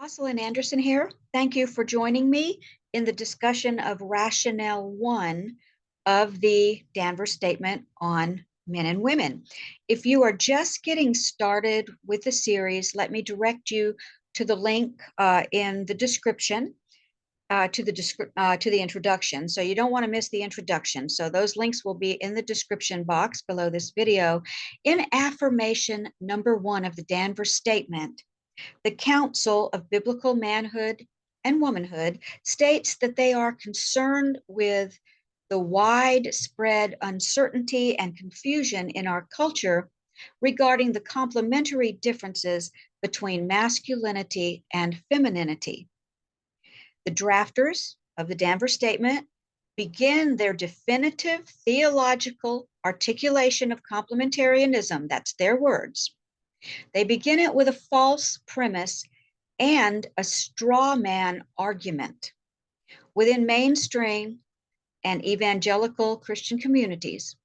Jocelyn Anderson here. Thank you for joining me in the discussion of Rationale 1 of the Danvers Statement on men and women. If you are just getting started with the series, let me direct you to the link in the description to the introduction. So you don't want to miss the introduction. So those links will be in the description box below this video. In affirmation number 1 of the Danvers Statement, the Council of Biblical Manhood and Womanhood states that they are concerned with the widespread uncertainty and confusion in our culture regarding the complementary differences between masculinity and femininity. The drafters of the Danvers Statement begin their definitive theological articulation of complementarianism, that's their words. They begin it with a false premise and a straw man argument. Within mainstream and evangelical Christian communities,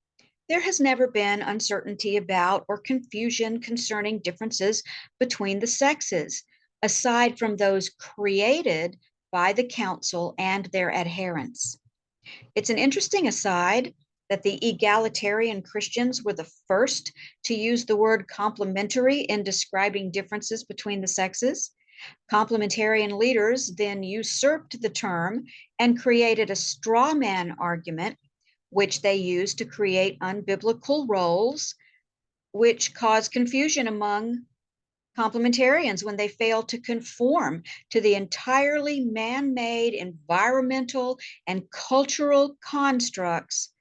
there has never been uncertainty about or confusion concerning differences between the sexes, aside from those created by the council and their adherents. It's an interesting aside that the egalitarian Christians were the first to use the word complementary in describing differences between the sexes. Complementarian leaders then usurped the term and created a straw man argument, which they used to create unbiblical roles, which caused confusion among complementarians when they failed to conform to the entirely man-made environmental and cultural constructs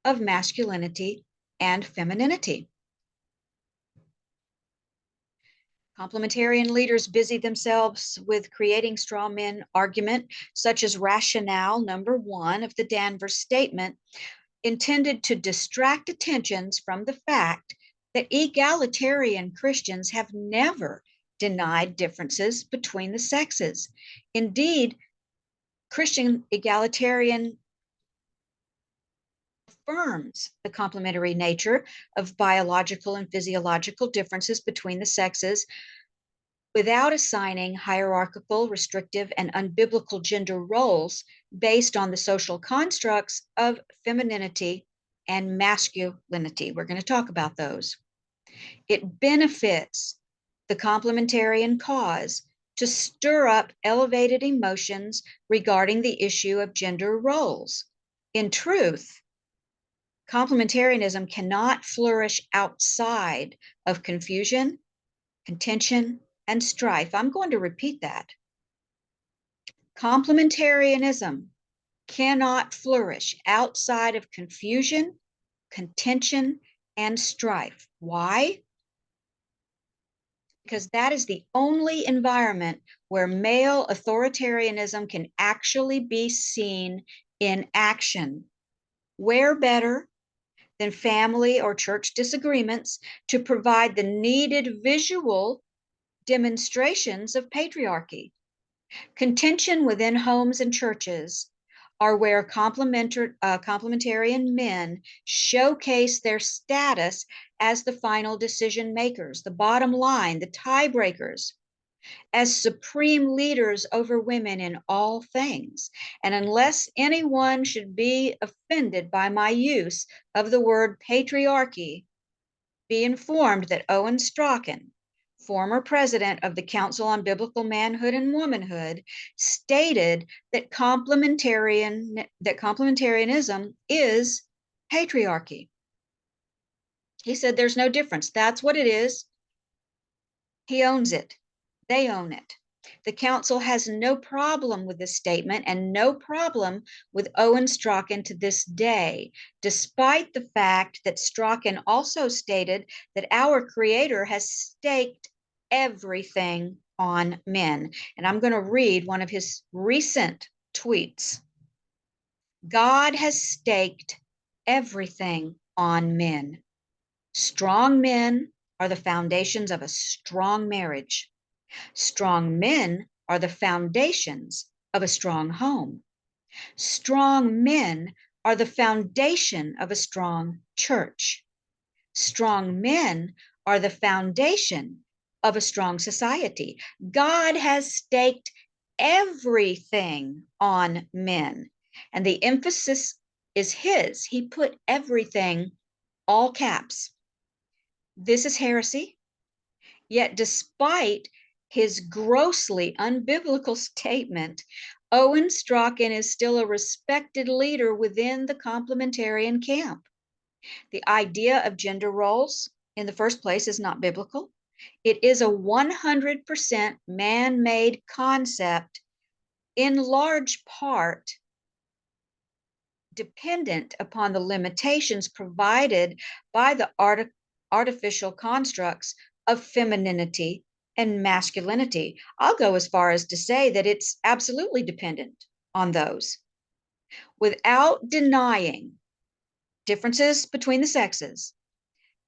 of masculinity and femininity. Complementarian leaders busy themselves with creating straw men argument, such as Rationale number 1 of the Danvers Statement, intended to distract attentions from the fact that egalitarian Christians have never denied differences between the sexes. Indeed, Christian egalitarian affirms the complementary nature of biological and physiological differences between the sexes without assigning hierarchical, restrictive, and unbiblical gender roles based on the social constructs of femininity and masculinity. We're going to talk about those. It benefits the complementarian cause to stir up elevated emotions regarding the issue of gender roles. In truth, complementarianism cannot flourish outside of confusion, contention, and strife. I'm going to repeat that. Complementarianism cannot flourish outside of confusion, contention, and strife. Why? Because that is the only environment where male authoritarianism can actually be seen in action. Where better than family or church disagreements to provide the needed visual demonstrations of patriarchy? Contention within homes and churches are where complementarian men showcase their status as the final decision makers, the bottom line, the tiebreakers, as supreme leaders over women in all things. And unless anyone should be offended by my use of the word patriarchy, be informed that Owen Strachan, former president of the Council on Biblical Manhood and Womanhood, stated that complementarianism is patriarchy. He said there's no difference. That's what it is. He owns it. They own it. The council has no problem with this statement and no problem with Owen Strachan to this day, despite the fact that Strachan also stated that our Creator has staked everything on men. And I'm going to read one of his recent tweets. God has staked everything on men. Strong men are the foundations of a strong marriage. Strong men are the foundations of a strong home. Strong men are the foundation of a strong church. Strong men are the foundation of a strong society. God has staked everything on men, and the emphasis is his. He put everything, all caps. This is heresy. Yet, despite his grossly unbiblical statement, Owen Strachan is still a respected leader within the complementarian camp. The idea of gender roles, in the first place, is not biblical. It is a 100% man-made concept, in large part dependent upon the limitations provided by the artificial constructs of femininity and masculinity. I'll go as far as to say that it's absolutely dependent on those. Without denying differences between the sexes,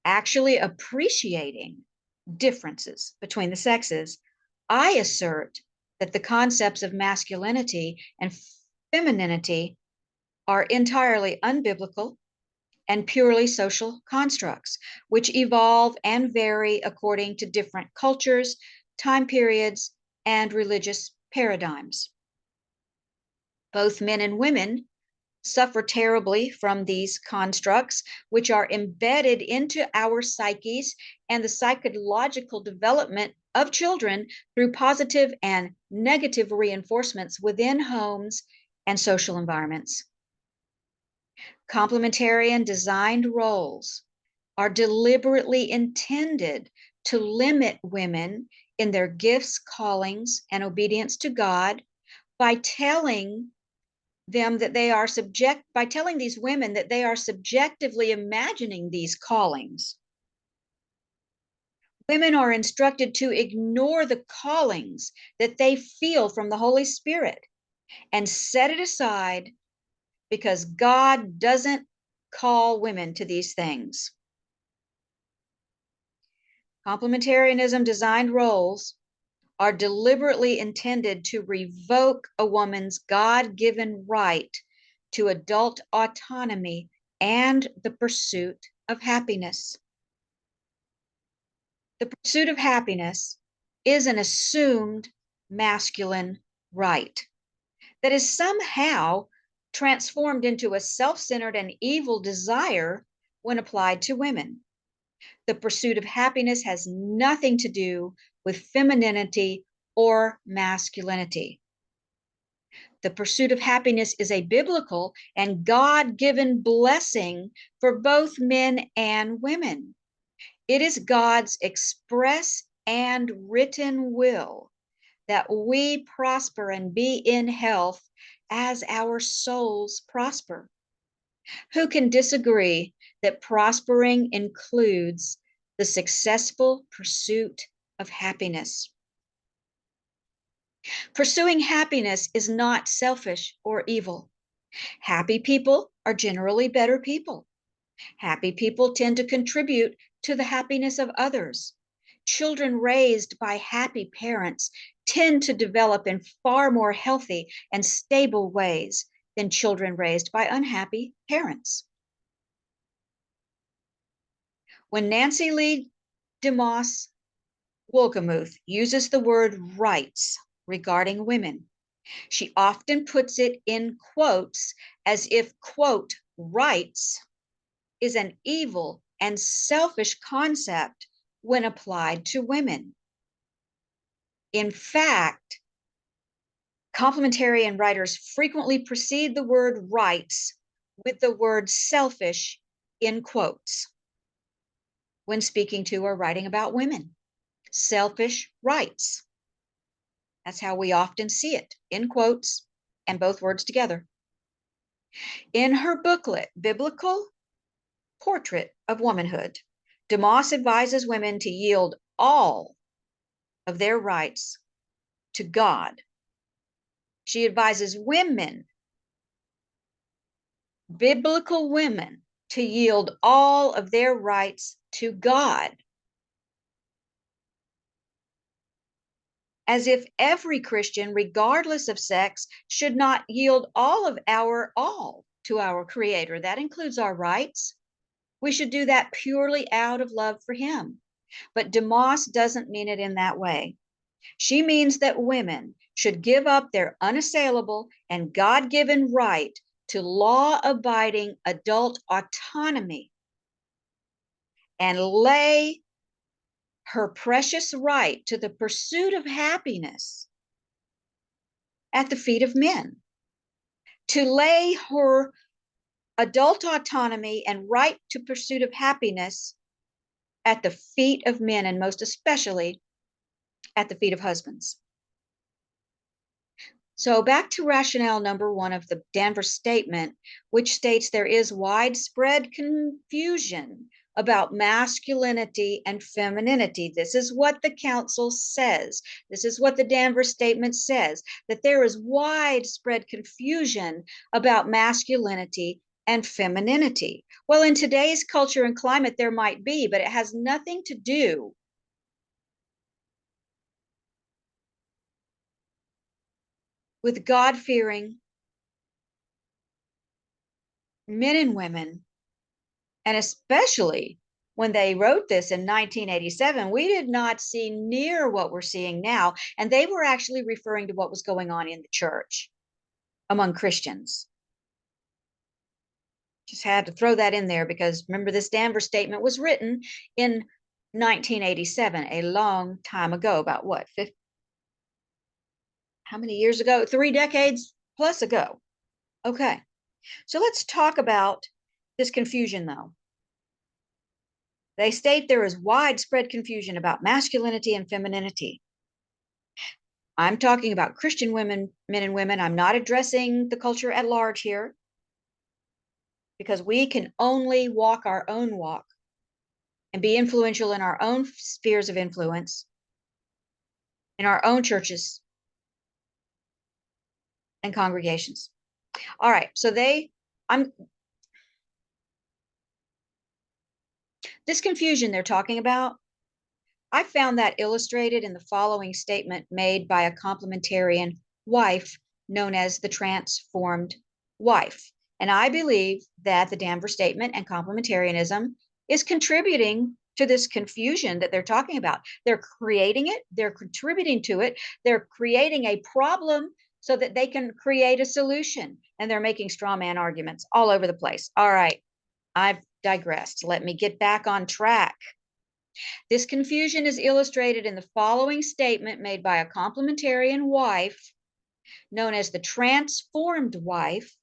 actually appreciating differences between the sexes, I assert that the concepts of masculinity and femininity are entirely unbiblical and purely social constructs, which evolve and vary according to different cultures, time periods, and religious paradigms. Both men and women suffer terribly from these constructs, which are embedded into our psyches and the psychological development of children through positive and negative reinforcements within homes and social environments. Complementarian designed roles are deliberately intended to limit women in their gifts, callings, and obedience to God by telling them that they are by telling these women that they are subjectively imagining these callings. Women are instructed to ignore the callings that they feel from the Holy Spirit and set it aside because God doesn't call women to these things. Complementarianism designed roles are deliberately intended to revoke a woman's God-given right to adult autonomy and the pursuit of happiness. The pursuit of happiness is an assumed masculine right that is somehow transformed into a self-centered and evil desire when applied to women. The pursuit of happiness has nothing to do with femininity or masculinity. The pursuit of happiness is a biblical and God-given blessing for both men and women. It is God's express and written will that we prosper and be in health as our souls prosper. Who can disagree that prospering includes the successful pursuit of happiness? Pursuing happiness is not selfish or evil. Happy people are generally better people. Happy people tend to contribute to the happiness of others. Children raised by happy parents tend to develop in far more healthy and stable ways than children raised by unhappy parents. When Nancy Lee DeMoss Wolgemuth uses the word rights regarding women, she often puts it in quotes as if, quote, rights is an evil and selfish concept when applied to women. In fact, complementarian writers frequently precede the word rights with the word selfish in quotes when speaking to or writing about women. Selfish rights. That's how we often see it, in quotes and both words together. In her booklet, Biblical Portrait of Womanhood, DeMoss advises women to yield all of their rights to God. She advises women, biblical women, to yield all of their rights to God. As if every Christian, regardless of sex, should not yield all of our all to our Creator. That includes our rights. We should do that purely out of love for Him. But DeMoss doesn't mean it in that way. She means that women should give up their unassailable and God-given right to law-abiding adult autonomy and lay her precious right to the pursuit of happiness at the feet of men, to lay her adult autonomy and right to pursuit of happiness at the feet of men, and most especially at the feet of husbands. So back to rationale number 1 of the Danvers Statement, which states there is widespread confusion about masculinity and femininity. This is what the council says. This is what the Danvers Statement says, that there is widespread confusion about masculinity and femininity. Well, in today's culture and climate, there might be, but it has nothing to do with God-fearing men and women. And especially when they wrote this in 1987, we did not see near what we're seeing now. And they were actually referring to what was going on in the church among Christians. Just had to throw that in there because remember, this Danvers Statement was written in 1987, a long time ago, about what, how many years ago? 3 decades plus ago. Okay, so let's talk about this confusion though. They state there is widespread confusion about masculinity and femininity. I'm talking about Christian women, men and women. I'm not addressing the culture at large here because we can only walk our own walk and be influential in our own spheres of influence, in our own churches and congregations. All right, so this confusion they're talking about, I found that illustrated in the following statement made by a complementarian wife known as the transformed wife. And I believe that the Danvers Statement and complementarianism is contributing to this confusion that they're talking about. They're creating it, they're contributing to it, they're creating a problem so that they can create a solution. And they're making straw man arguments all over the place. All right, I've digressed. Let me get back on track. This confusion is illustrated in the following statement made by a complementarian wife known as the transformed wife,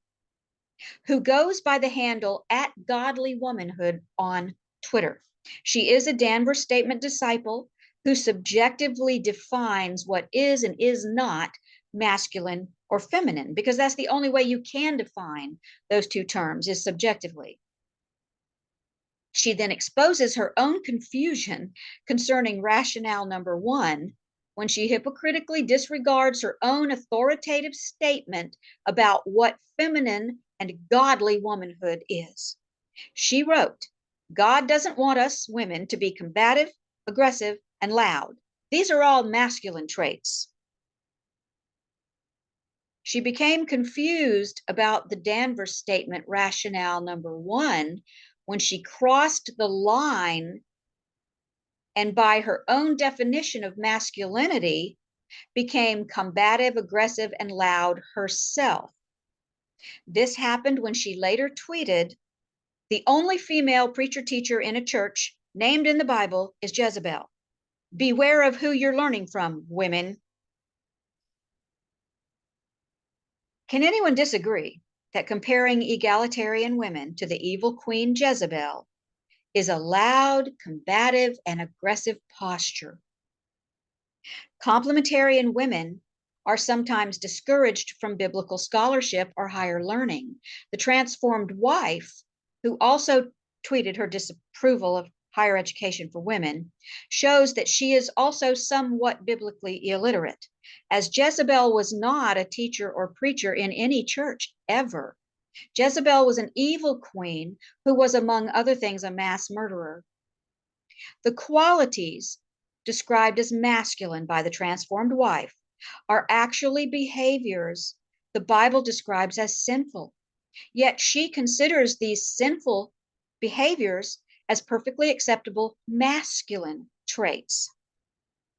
who goes by the handle @godlywomanhood on Twitter. She is a Danvers Statement disciple who subjectively defines what is and is not masculine or feminine, because that's the only way you can define those two terms, is subjectively. She then exposes her own confusion concerning rationale number 1 when she hypocritically disregards her own authoritative statement about what feminine and godly womanhood is. She wrote, God doesn't want us women to be combative, aggressive, and loud. These are all masculine traits. She became confused about the Danvers Statement rationale number 1 when she crossed the line and by her own definition of masculinity became combative, aggressive, and loud herself. This happened when she later tweeted, the only female preacher teacher in a church named in the Bible is Jezebel. Beware of who you're learning from, women. Can anyone disagree that comparing egalitarian women to the evil queen Jezebel is a loud, combative, and aggressive posture? Complementarian women are sometimes discouraged from biblical scholarship or higher learning. The transformed wife, who also tweeted her disapproval of higher education for women, shows that she is also somewhat biblically illiterate, as Jezebel was not a teacher or preacher in any church ever. Jezebel was an evil queen who was, among other things, a mass murderer. The qualities described as masculine by the transformed wife are actually behaviors the Bible describes as sinful. Yet she considers these sinful behaviors as perfectly acceptable masculine traits.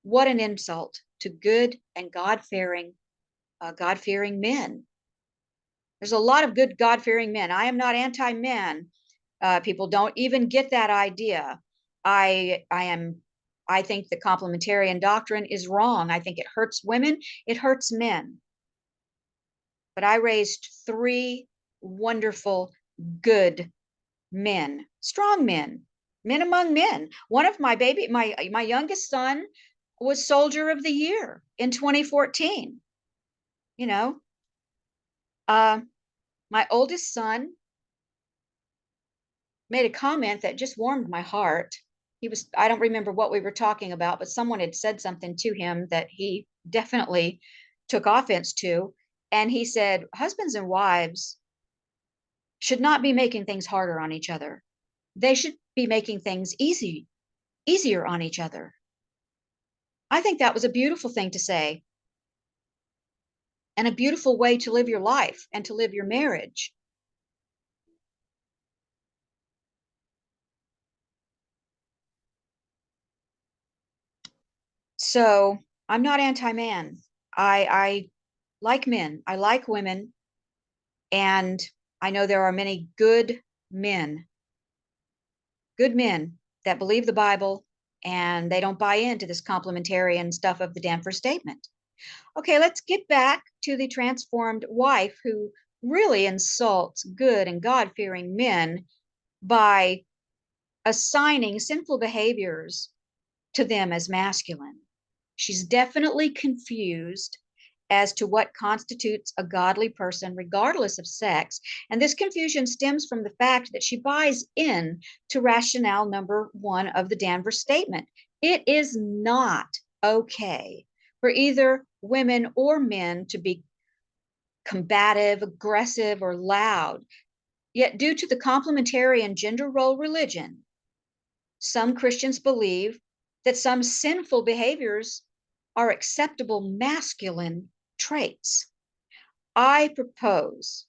What an insult to good and God-fearing men. There's a lot of good God-fearing men. I am not anti-men. People don't even get that idea. I think the complementarian doctrine is wrong. I think it hurts women, it hurts men. But I raised 3 wonderful, good men, strong men, men among men. One of my youngest son was Soldier of the Year in 2014. You know, my oldest son made a comment that just warmed my heart. I don't remember what we were talking about, but someone had said something to him that he definitely took offense to. And he said, husbands and wives should not be making things harder on each other. They should be making things easier on each other. I think that was a beautiful thing to say and a beautiful way to live your life and to live your marriage. So I'm not anti-man. I like men. I like women. And I know there are many good men that believe the Bible and they don't buy into this complementarian stuff of the Danvers Statement. Okay, let's get back to the transformed wife who really insults good and God-fearing men by assigning sinful behaviors to them as masculine. She's definitely confused as to what constitutes a godly person, regardless of sex. And this confusion stems from the fact that she buys in to rationale number 1 of the Danvers Statement. It is not okay for either women or men to be combative, aggressive, or loud. Yet, due to the complementarian gender role religion, some Christians believe that some sinful behaviors are acceptable masculine traits. I propose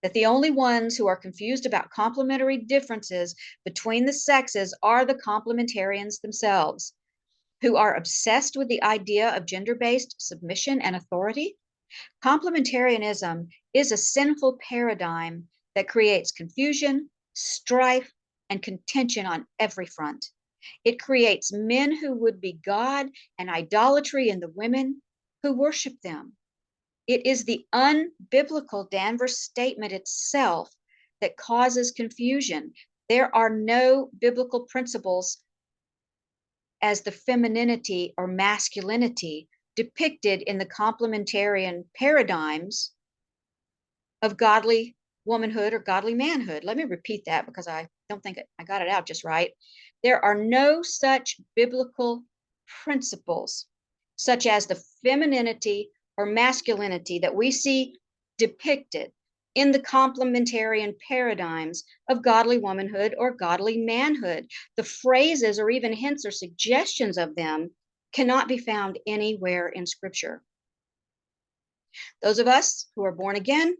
that the only ones who are confused about complementary differences between the sexes are the complementarians themselves, who are obsessed with the idea of gender-based submission and authority. Complementarianism is a sinful paradigm that creates confusion, strife, and contention on every front. It creates men who would be God and idolatry in the women who worship them. It is the unbiblical Danvers Statement itself that causes confusion. There are no biblical principles as the femininity or masculinity depicted in the complementarian paradigms of godly womanhood or godly manhood. Let me repeat that because I don't think I got it out just right. There are no such biblical principles, such as the femininity or masculinity that we see depicted in the complementarian paradigms of godly womanhood or godly manhood. The phrases or even hints or suggestions of them cannot be found anywhere in Scripture. Those of us who are born again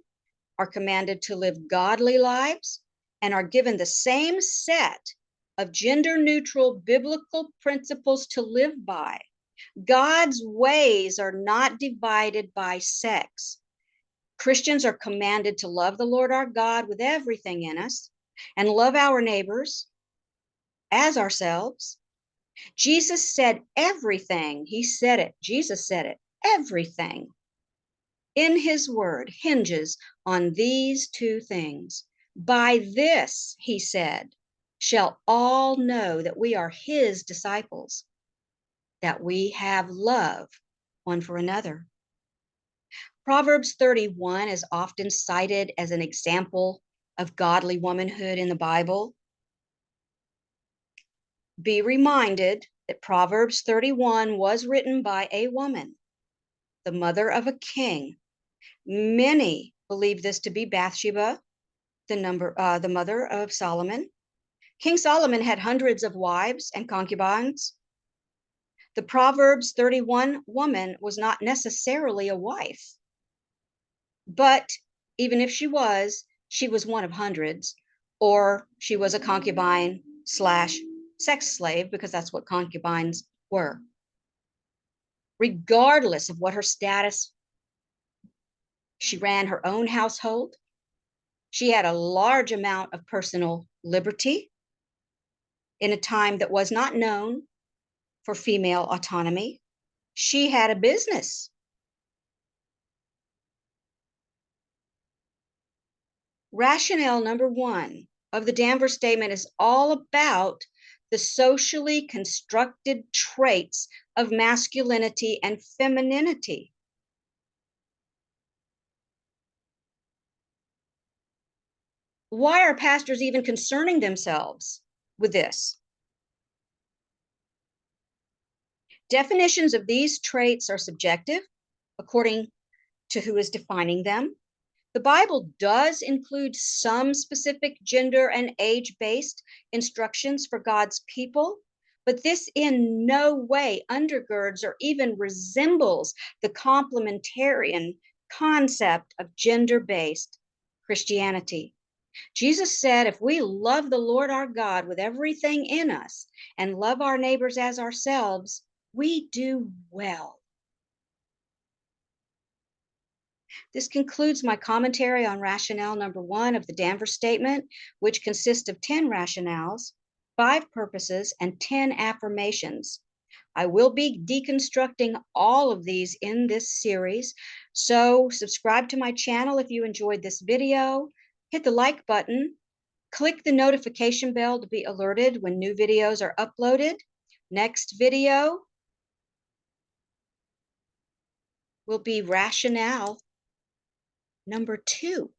are commanded to live godly lives and are given the same set of gender-neutral biblical principles to live by. God's ways are not divided by sex. Christians are commanded to love the Lord our God with everything in us and love our neighbors as ourselves. Jesus said everything. He said it. Jesus said it. Everything in his word hinges on these 2 things. By this, he said, shall all know that we are his disciples, that we have love one for another. Proverbs 31 is often cited as an example of godly womanhood in the Bible. Be reminded that Proverbs 31 was written by a woman, the mother of a king. Many believe this to be Bathsheba, the mother of Solomon. King Solomon had hundreds of wives and concubines. The Proverbs 31 woman was not necessarily a wife, but even if she was one of hundreds, or she was a concubine / sex slave, because that's what concubines were. Regardless of what her status, she ran her own household. She had a large amount of personal liberty in a time that was not known for female autonomy. She had a business. Rationale number 1 of the Danvers Statement is all about the socially constructed traits of masculinity and femininity. Why are pastors even concerning themselves with this? Definitions of these traits are subjective according to who is defining them. The Bible does include some specific gender and age-based instructions for God's people, but this in no way undergirds or even resembles the complementarian concept of gender-based Christianity. Jesus said, if we love the Lord our God with everything in us and love our neighbors as ourselves, we do well. This concludes my commentary on rationale number 1 of the Danvers Statement, which consists of 10 rationales, 5 purposes, and 10 affirmations. I will be deconstructing all of these in this series, so subscribe to my channel if you enjoyed this video, hit the like button, click the notification bell to be alerted when new videos are uploaded. Next video will be rationale number 2.